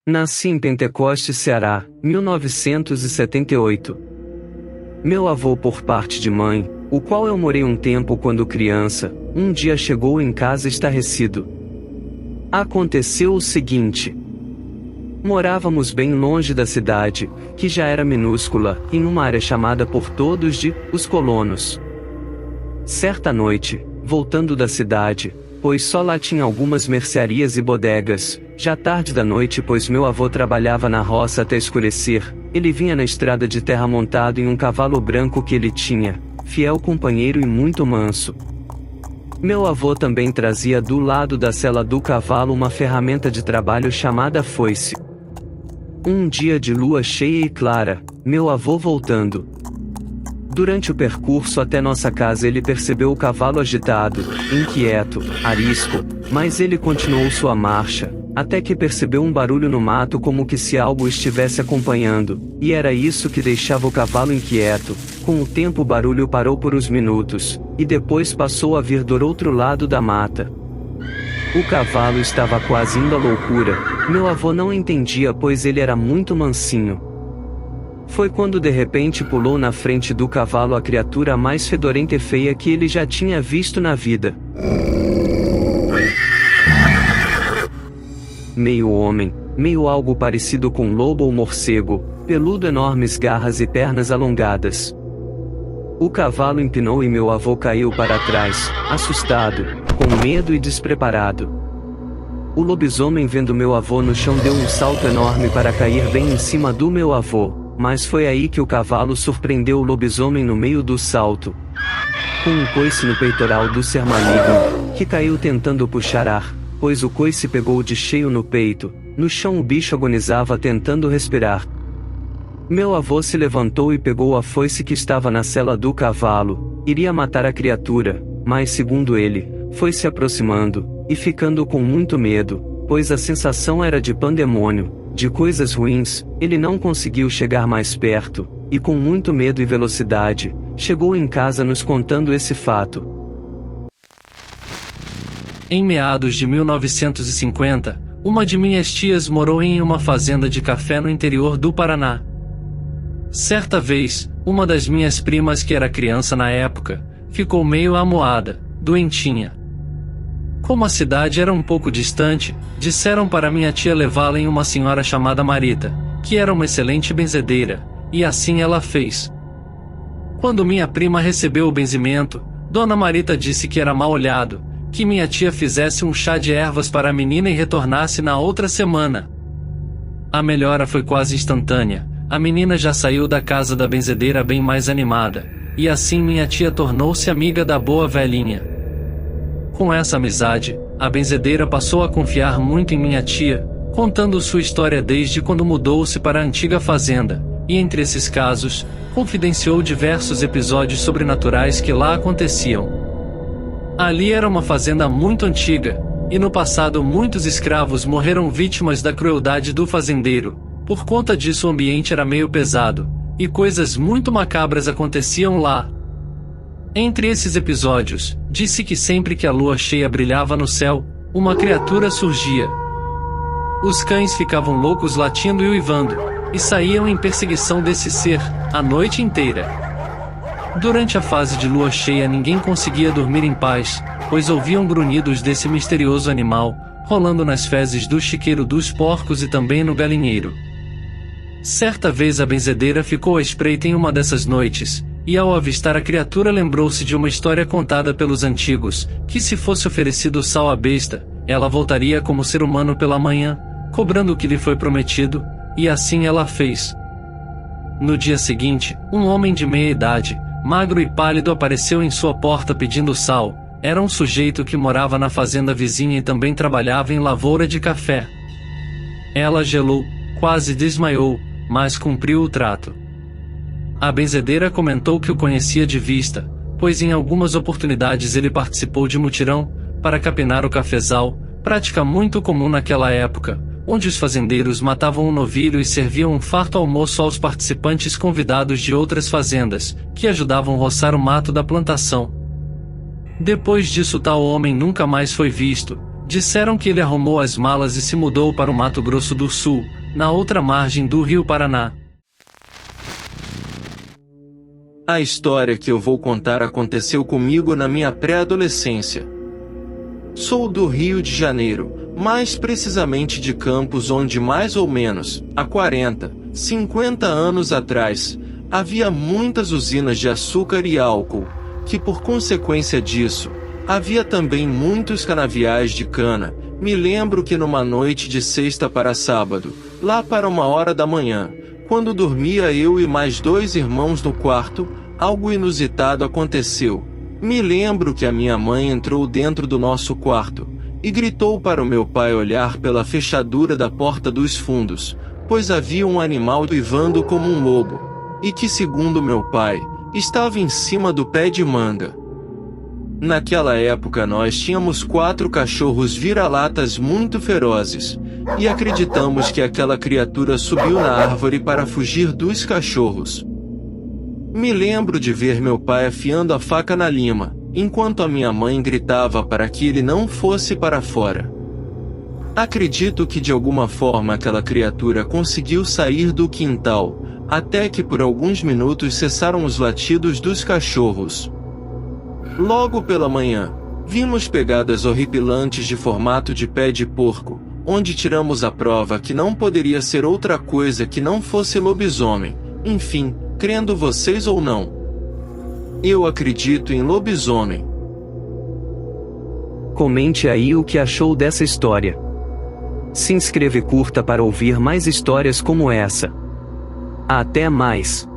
Nasci em Pentecoste, Ceará, 1978. Meu avô por parte de mãe, o qual eu morei um tempo quando criança, um dia chegou em casa estarrecido. Aconteceu o seguinte. Morávamos bem longe da cidade, que já era minúscula, em uma área chamada por todos de Os Colonos. Certa noite, voltando da cidade, pois só lá tinha algumas mercearias e bodegas, já tarde da noite pois meu avô trabalhava na roça até escurecer, ele vinha na estrada de terra montado em um cavalo branco que ele tinha, fiel companheiro e muito manso. Meu avô também trazia do lado da sela do cavalo uma ferramenta de trabalho chamada foice. Um dia de lua cheia e clara, meu avô voltando. Durante o percurso até nossa casa ele percebeu o cavalo agitado, inquieto, arisco, mas ele continuou sua marcha, até que percebeu um barulho no mato como que se algo estivesse acompanhando, e era isso que deixava o cavalo inquieto. Com o tempo o barulho parou por uns minutos, e depois passou a vir do outro lado da mata. O cavalo estava quase indo à loucura, meu avô não entendia pois ele era muito mansinho. Foi quando de repente pulou na frente do cavalo a criatura mais fedorenta e feia que ele já tinha visto na vida. Meio homem, meio algo parecido com lobo ou morcego, peludo, enormes garras e pernas alongadas. O cavalo empinou e meu avô caiu para trás, assustado, com medo e despreparado. O lobisomem, vendo meu avô no chão, deu um salto enorme para cair bem em cima do meu avô. Mas foi aí que o cavalo surpreendeu o lobisomem no meio do salto, com um coice no peitoral do ser maligno, que caiu tentando puxar ar, pois o coice pegou de cheio no peito. No chão o bicho agonizava tentando respirar. Meu avô se levantou e pegou a foice que estava na sela do cavalo, iria matar a criatura, mas segundo ele, foi se aproximando, e ficando com muito medo, pois a sensação era de pandemônio, de coisas ruins. Ele não conseguiu chegar mais perto, e com muito medo e velocidade, chegou em casa nos contando esse fato. Em meados de 1950, uma de minhas tias morou em uma fazenda de café no interior do Paraná. Certa vez, uma das minhas primas, que era criança na época, ficou meio amuada, doentinha. Como a cidade era um pouco distante, disseram para minha tia levá-la em uma senhora chamada Marita, que era uma excelente benzedeira, e assim ela fez. Quando minha prima recebeu o benzimento, Dona Marita disse que era mal olhado, que minha tia fizesse um chá de ervas para a menina e retornasse na outra semana. A melhora foi quase instantânea, a menina já saiu da casa da benzedeira bem mais animada, e assim minha tia tornou-se amiga da boa velhinha. Com essa amizade, a benzedeira passou a confiar muito em minha tia, contando sua história desde quando mudou-se para a antiga fazenda, e entre esses casos, confidenciou diversos episódios sobrenaturais que lá aconteciam. Ali era uma fazenda muito antiga, e no passado muitos escravos morreram vítimas da crueldade do fazendeiro. Por conta disso o ambiente era meio pesado, e coisas muito macabras aconteciam lá. Entre esses episódios, disse que sempre que a lua cheia brilhava no céu, uma criatura surgia. Os cães ficavam loucos latindo e uivando, e saíam em perseguição desse ser, a noite inteira. Durante a fase de lua cheia ninguém conseguia dormir em paz, pois ouviam grunhidos desse misterioso animal, rolando nas fezes do chiqueiro dos porcos e também no galinheiro. Certa vez a benzedeira ficou à espreita em uma dessas noites, e ao avistar a criatura lembrou-se de uma história contada pelos antigos, que se fosse oferecido sal à besta, ela voltaria como ser humano pela manhã, cobrando o que lhe foi prometido, e assim ela fez. No dia seguinte, um homem de meia idade, magro e pálido, apareceu em sua porta pedindo sal. Era um sujeito que morava na fazenda vizinha e também trabalhava em lavoura de café. Ela gelou, quase desmaiou, mas cumpriu o trato. A benzedeira comentou que o conhecia de vista, pois em algumas oportunidades ele participou de mutirão para capinar o cafezal, prática muito comum naquela época, onde os fazendeiros matavam um novilho e serviam um farto almoço aos participantes convidados de outras fazendas, que ajudavam a roçar o mato da plantação. Depois disso tal homem nunca mais foi visto, Disseram que ele arrumou as malas e se mudou para o Mato Grosso do Sul, na outra margem do Rio Paraná. A história que eu vou contar aconteceu comigo na minha pré-adolescência. Sou do Rio de Janeiro, mais precisamente de Campos, onde mais ou menos, há 40, 50 anos atrás, havia muitas usinas de açúcar e álcool, que por consequência disso, havia também muitos canaviais de cana. Me lembro que numa noite de sexta para sábado, lá para 1h da manhã, quando dormia eu e mais 2 irmãos no quarto, algo inusitado aconteceu. Me lembro que a minha mãe entrou dentro do nosso quarto e gritou para o meu pai olhar pela fechadura da porta dos fundos, pois havia um animal uivando como um lobo, e que, segundo meu pai, estava em cima do pé de manga. Naquela época nós tínhamos 4 cachorros vira-latas muito ferozes, e acreditamos que aquela criatura subiu na árvore para fugir dos cachorros. Me lembro de ver meu pai afiando a faca na lima, enquanto a minha mãe gritava para que ele não fosse para fora. Acredito que de alguma forma aquela criatura conseguiu sair do quintal, até que por alguns minutos cessaram os latidos dos cachorros. Logo pela manhã, vimos pegadas horripilantes de formato de pé de porco, onde tiramos a prova que não poderia ser outra coisa que não fosse lobisomem. Enfim, crendo vocês ou não, eu acredito em lobisomem. Comente aí o que achou dessa história. Se inscreva e curta para ouvir mais histórias como essa. Até mais!